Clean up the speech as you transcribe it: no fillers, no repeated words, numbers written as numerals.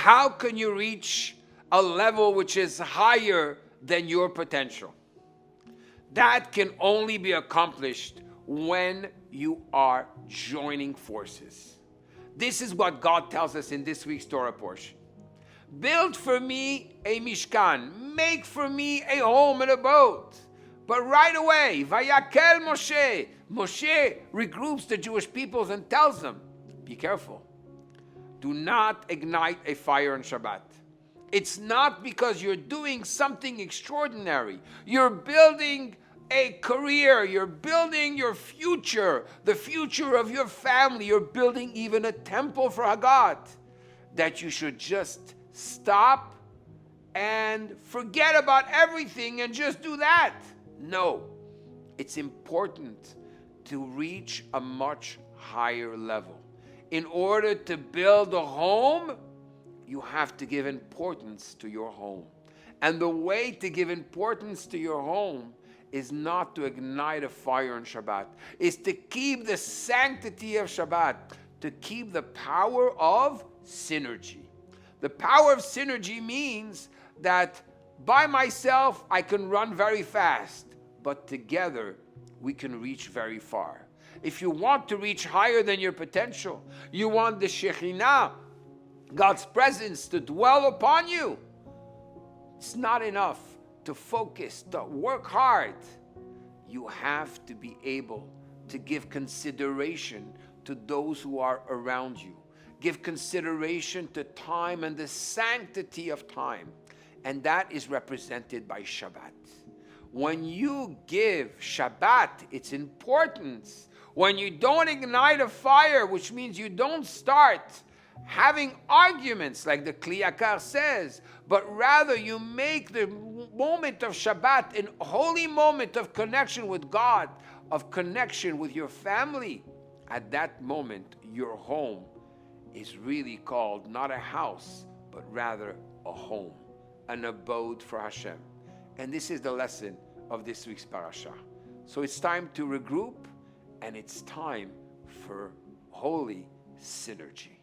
how can you reach a level which is higher than your potential? That can only be accomplished when you are joining forces. This is what God tells us in this week's Torah portion. Build for me a mishkan. Make for me a home and a boat. But right away, Vayakhel Moshe. Moshe regroups the Jewish peoples and tells them, be careful. Do not ignite a fire on Shabbat. It's not because you're doing something extraordinary. You're building a career. You're building your future, the future of your family. You're building even a temple for a God, that you should just stop and forget about everything and just do that. No, it's important to reach a much higher level. In order to build a home, you have to give importance to your home. And the way to give importance to your home is not to ignite a fire on Shabbat. Is to keep the sanctity of Shabbat, to keep the power of synergy. The power of synergy means that by myself I can run very fast, but together we can reach very far. If you want to reach higher than your potential, you want the Shekhinah, God's presence, to dwell upon you, it's not enough to focus, to work hard. You have to be able to give consideration to those who are around you. Give consideration to time and the sanctity of time. And that is represented by Shabbat. When you give Shabbat its importance, when you don't ignite a fire, which means you don't start having arguments like the Kli Yakar says, but rather you make the moment of Shabbat an holy moment of connection with God, of connection with your family. At that moment, your home is really called not a house, but rather a home, an abode for Hashem. And this is the lesson of this week's parasha. So it's time to regroup, and it's time for holy synergy.